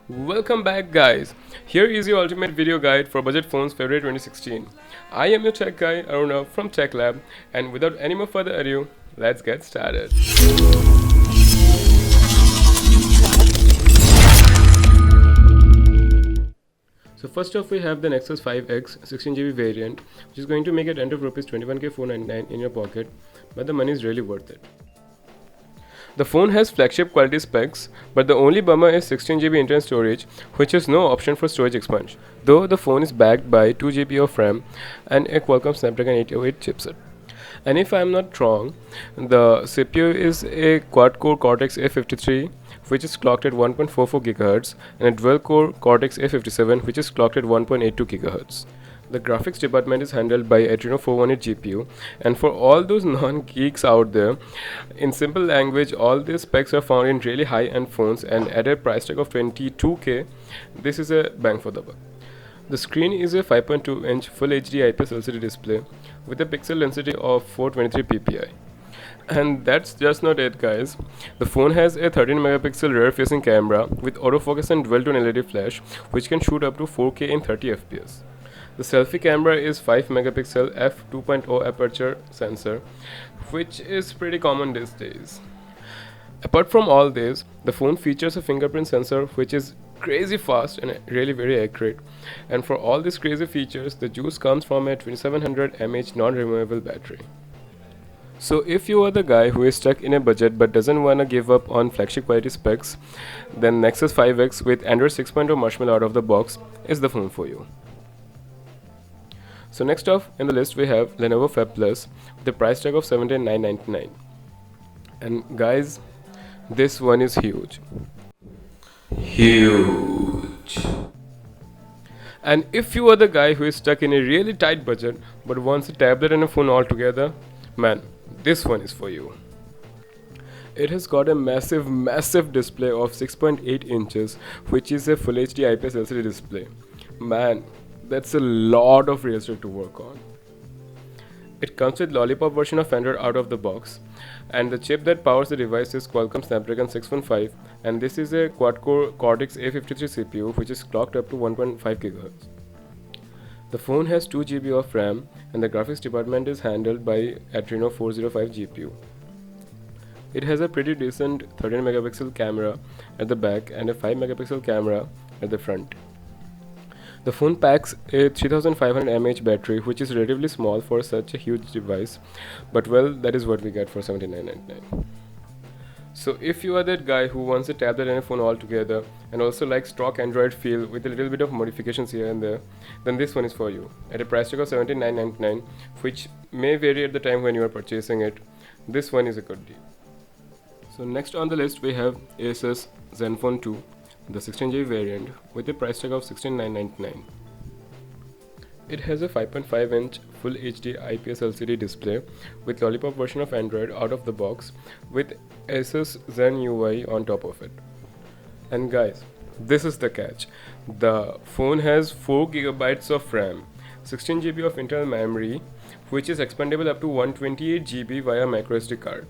Welcome back, guys. Here is your ultimate video guide for budget phones February 2016. I am your tech guy Aruna from Tech.Lab, and without any more further ado, let's get started. So first off, we have the Nexus 5X 16GB variant, which is going to make it end of rupees 21K499 in your pocket, but the money is really worth it. The phone has flagship quality specs, but the only bummer is 16GB internal storage, which has no option for storage expansion, though the phone is backed by 2GB of RAM and a Qualcomm Snapdragon 808 chipset. And if I am not wrong, the CPU is a quad-core Cortex A53, which is clocked at 1.44 GHz, and a dual-core Cortex A57, which is clocked at 1.82 GHz. The graphics department is handled by Adreno 418 GPU, and for all those non-geeks out there, in simple language, all these specs are found in really high-end phones, and at a price tag of 22K, this is a bang for the buck. The screen is a 5.2-inch Full HD IPS LCD display with a pixel density of 423 ppi. And that's just not it, guys. The phone has a 13 megapixel rear facing camera with autofocus and dual tone LED flash, which can shoot up to 4K in 30 fps. The selfie camera is 5 megapixel f2.0 aperture sensor, which is pretty common these days. Apart from all this, the phone features a fingerprint sensor which is crazy fast and really very accurate. And for all these crazy features, the juice comes from a 2700 mAh non-removable battery. So if you are the guy who is stuck in a budget but doesn't want to give up on flagship quality specs, then Nexus 5X with Android 6.0 Marshmallow out of the box is the phone for you. So next off in the list we have Lenovo Fab Plus with a price tag of $17,999. And guys, this one is huge. Huge. And if you are the guy who is stuck in a really tight budget but wants a tablet and a phone altogether, man, this one is for you. It has got a massive display of 6.8 inches, which is a Full HD IPS LCD display. Man, that's a lot of real estate to work on. It comes with Lollipop version of Android out of the box, and the chip that powers the device is Qualcomm Snapdragon 615, and this is a quad-core Cortex A53 CPU which is clocked up to 1.5 GHz. The phone has 2GB of RAM, and the graphics department is handled by Adreno 405 GPU. It has a pretty decent 13 megapixel camera at the back and a 5 megapixel camera at the front. The phone packs a 3500 mAh battery, which is relatively small for such a huge device, but well, that is what we get for $79.99. So if you are that guy who wants a tablet and a phone all together and also likes stock Android feel with a little bit of modifications here and there, then this one is for you. At a price tag of $79.99, which may vary at the time when you are purchasing it, this one is a good deal. So next on the list we have Asus Zenfone 2, the 16GB variant with a price tag of $16,999. It has a 5.5-inch Full HD IPS LCD display with Lollipop version of Android out of the box with Asus Zen UI on top of it. And guys, this is the catch. The phone has 4GB of RAM, 16GB of internal memory, which is expandable up to 128GB via microSD card.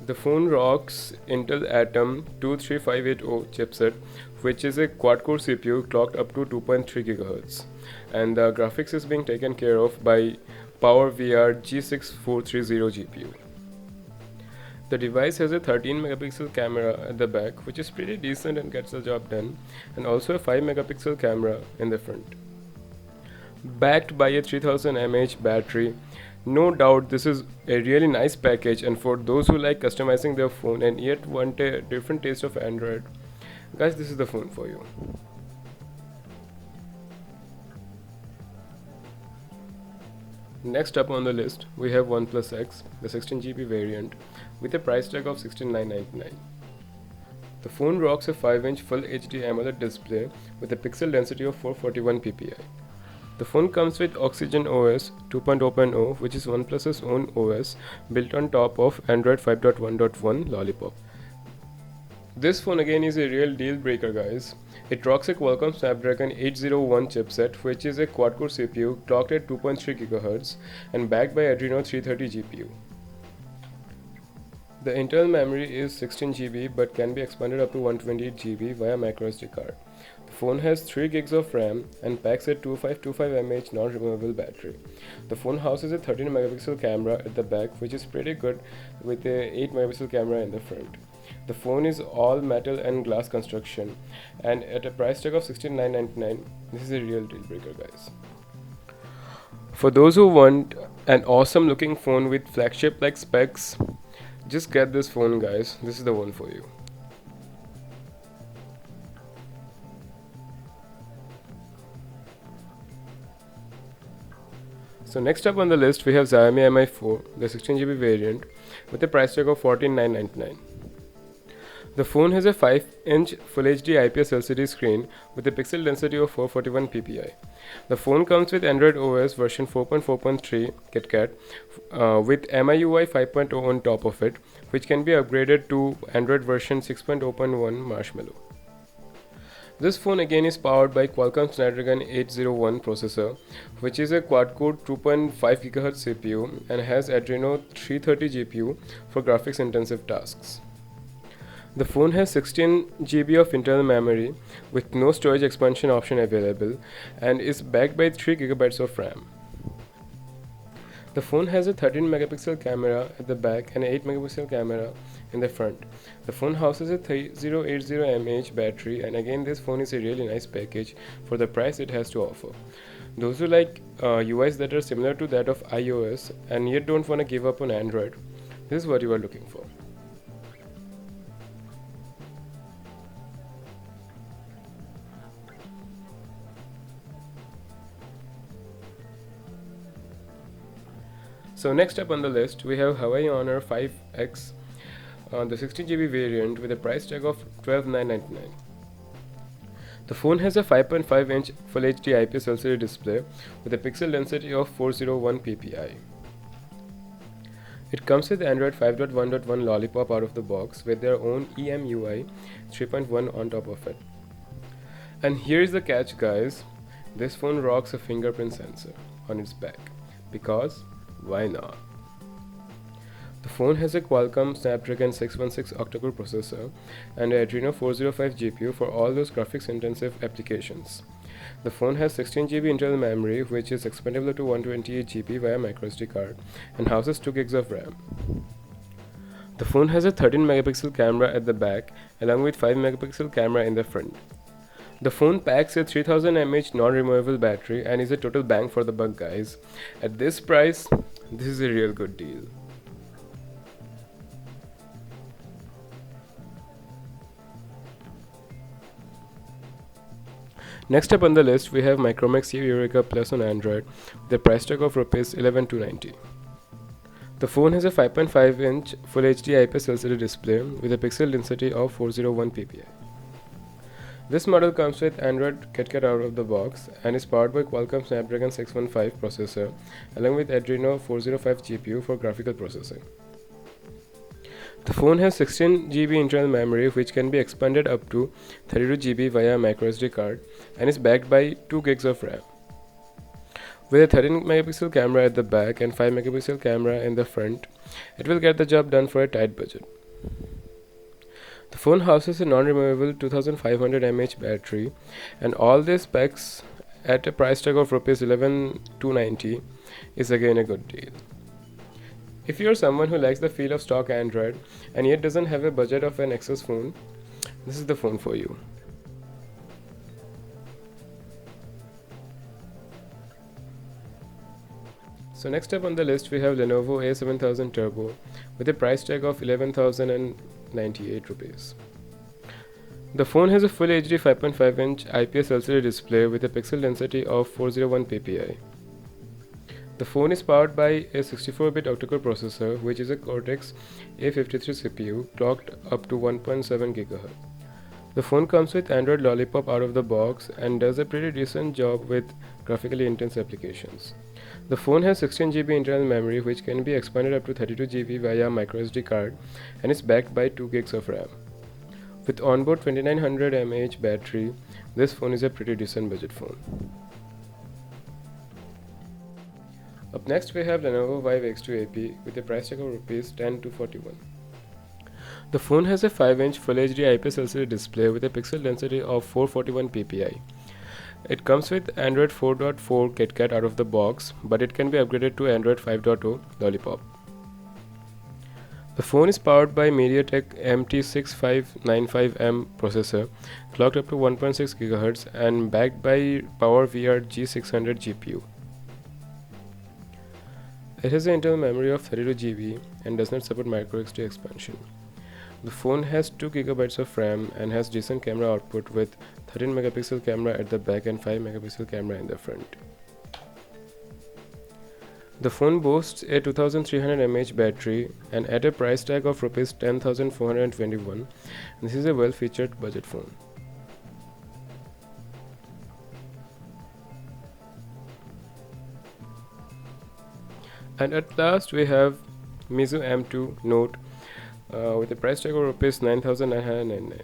The phone rocks Intel Atom 23580 chipset, which is a quad-core CPU clocked up to 2.3 GHz, and the graphics is being taken care of by PowerVR G6430 GPU. The device has a 13 megapixel camera at the back, which is pretty decent and gets the job done, and also a 5 megapixel camera in the front. Backed by a 3000 mAh battery, no doubt this is a really nice package, and for those who like customizing their phone and yet want a different taste of Android, guys, this is the phone for you. Next up on the list we have OnePlus X, the 16GB variant with a price tag of $16,999. The phone rocks a 5-inch Full HD AMOLED display with a pixel density of 441 ppi. The phone comes with Oxygen OS 2.0.0, which is OnePlus's own OS built on top of Android 5.1.1 Lollipop. This phone again is a real deal breaker, guys. It rocks a Qualcomm Snapdragon 801 chipset, which is a quad-core CPU clocked at 2.3 GHz and backed by Adreno 330 GPU. The internal memory is 16 GB but can be expanded up to 128 GB via microSD card. The phone has 3 gigs of RAM and packs a 2525 mAh non-removable battery. The phone houses a 13 megapixel camera at the back, which is pretty good, with a 8 megapixel camera in the front. The phone is all metal and glass construction, and at a price tag of $69.99, this is a real deal breaker, guys. For those who want an awesome looking phone with flagship like specs, just get this phone, guys. This is the one for you. So next up on the list we have Xiaomi Mi 4, the 16 GB variant with a price tag of $14,999. The phone has a 5-inch Full HD IPS LCD screen with a pixel density of 441 ppi. The phone comes with Android OS version 4.4.3 KitKat with MIUI 5.0 on top of it, which can be upgraded to Android version 6.0.1 Marshmallow. This phone again is powered by Qualcomm Snapdragon 801 processor, which is a quad-core 2.5 GHz CPU and has Adreno 330 GPU for graphics intensive tasks. The phone has 16 GB of internal memory with no storage expansion option available and is backed by 3 GB of RAM. The phone has a 13 megapixel camera at the back and an 8 megapixel camera in the front. The phone houses a 3080 mAh battery, and again this phone is a really nice package for the price it has to offer. Those who like UIs that are similar to that of iOS and yet don't want to give up on Android, this is what you are looking for. So next up on the list we have Huawei Honor 5X, the 16 GB variant with a price tag of $12,999. The phone has a 5.5-inch Full HD IPS LCD display with a pixel density of 401 ppi. It comes with Android 5.1.1 Lollipop out of the box with their own EMUI 3.1 on top of it. And here's the catch, guys. This phone rocks a fingerprint sensor on its back, because why not? The phone has a Qualcomm Snapdragon 616 octa-core processor and an Adreno 405 GPU for all those graphics intensive applications. The phone has 16 GB internal memory, which is expandable to 128 GB via microSD card and houses 2 gigs of RAM. The phone has a 13 megapixel camera at the back along with 5 megapixel camera in the front. The phone packs a 3000 mAh non-removable battery and is a total bang for the buck, guys. At this price, this is a real good deal. Next up on the list we have Micromax Eureka Plus on Android with a price tag of Rs 11,290. The phone has a 5.5-inch Full HD IPS LCD display with a pixel density of 401 ppi. This model comes with Android KitKat out of the box and is powered by Qualcomm Snapdragon 615 processor along with Adreno 405 GPU for graphical processing. The phone has 16 GB internal memory, which can be expanded up to 32 GB via microSD card and is backed by 2 gigs of RAM. With a 13 megapixel camera at the back and 5 megapixel camera in the front, it will get the job done for a tight budget. The phone houses a non-removable 2500 mAh battery, and all these specs at a price tag of Rs 11,290 is again a good deal. If you're someone who likes the feel of stock Android and yet doesn't have a budget of an Nexus phone, this is the phone for you. So next up on the list we have Lenovo A7000 Turbo with a price tag of 11,098 rupees. The phone has a Full HD 5.5-inch IPS LCD display with a pixel density of 401 ppi. The phone is powered by a 64-bit octa-core processor, which is a Cortex A53 CPU clocked up to 1.7 GHz. The phone comes with Android Lollipop out of the box and does a pretty decent job with graphically intense applications. The phone has 16 GB internal memory, which can be expanded up to 32 GB via microSD card and is backed by 2 gigs of RAM. With onboard 2900 mAh battery, this phone is a pretty decent budget phone. Up next we have Lenovo Vive X2 AP with a price tag of Rs 10,241. The phone has a 5-inch Full HD IPS LCD display with a pixel density of 441 ppi. It comes with Android 4.4 KitKat out of the box, but it can be upgraded to Android 5.0 Lollipop. The phone is powered by MediaTek MT6595M processor, clocked up to 1.6 GHz and backed by PowerVR G600 GPU. It has an internal memory of 32 GB and does not support microSD expansion. The phone has 2 GB of RAM and has decent camera output with 13 megapixel camera at the back and 5 megapixel camera in the front. The phone boasts a 2300 mAh battery and at a price tag of Rs 10,421, this is a well-featured budget phone. And at last we have Mizu M2 Note with a price tag of Rs 9,999.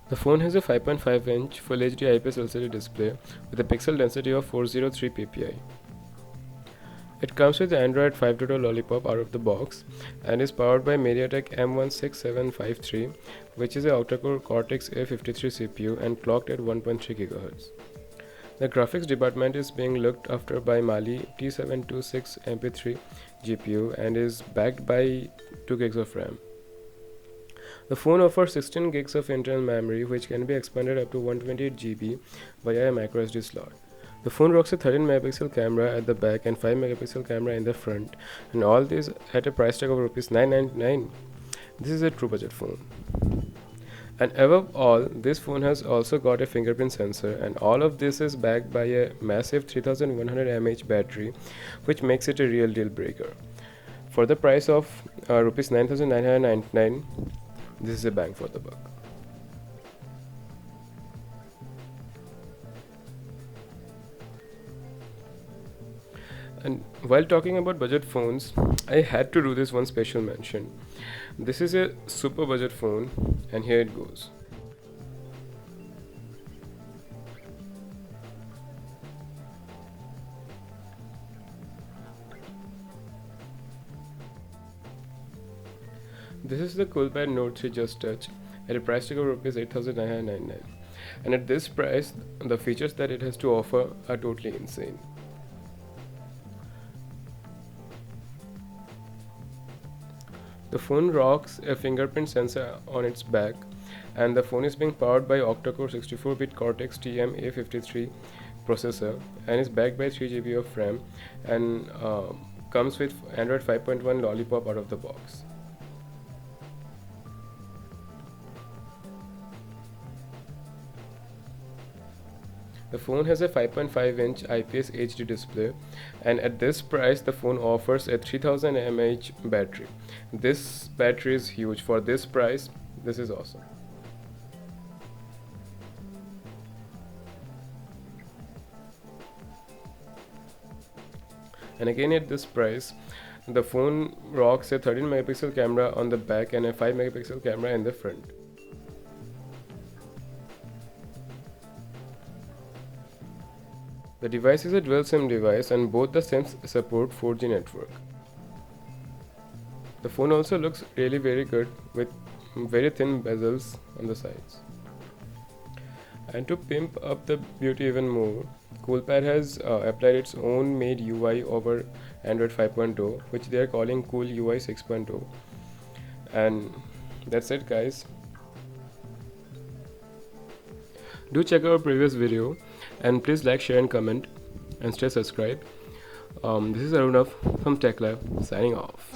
The phone has a 5.5-inch Full HD IPS LCD display with a pixel density of 403 ppi. It comes with Android 5.0 Lollipop out of the box and is powered by MediaTek M16753, which is an octa-core Cortex A53 CPU and clocked at 1.3 GHz. The graphics department is being looked after by Mali T726 MP3 GPU and is backed by 2 GB of RAM. The phone offers 16 GB of internal memory, which can be expanded up to 128 GB via a microSD slot. The phone rocks a 13 megapixel camera at the back and 5 megapixel camera in the front, and all this at a price tag of Rs 999. This is a true budget phone. And above all, this phone has also got a fingerprint sensor, and all of this is backed by a massive 3100 mAh battery, which makes it a real deal breaker. For the price of Rs 9,999, this is a bang for the buck. And while talking about budget phones, I had to do this one special mention. This is a super budget phone, and here it goes. This is the Coolpad Note 3 Just Touch at a price tag of Rs 8,999. And at this price, the features that it has to offer are totally insane. The phone rocks a fingerprint sensor on its back, and the phone is being powered by octa-core 64-bit Cortex TM A53 processor and is backed by 3 GB of RAM and comes with Android 5.1 Lollipop out of the box. The phone has a 5.5-inch IPS HD display, and at this price the phone offers a 3000 mAh battery. This battery is huge. For this price, this is awesome. And again at this price, the phone rocks a 13 megapixel camera on the back and a 5 megapixel camera in the front. The device is a dual SIM device and both the SIMs support 4G network. The phone also looks really very good with very thin bezels on the sides. And to pimp up the beauty even more, Coolpad has applied its own made UI over Android 5.0, which they are calling Cool UI 6.0. And that's it, guys. Do check our previous video and please like, share and comment and stay subscribed. This is Arunav from Tech Lab signing off.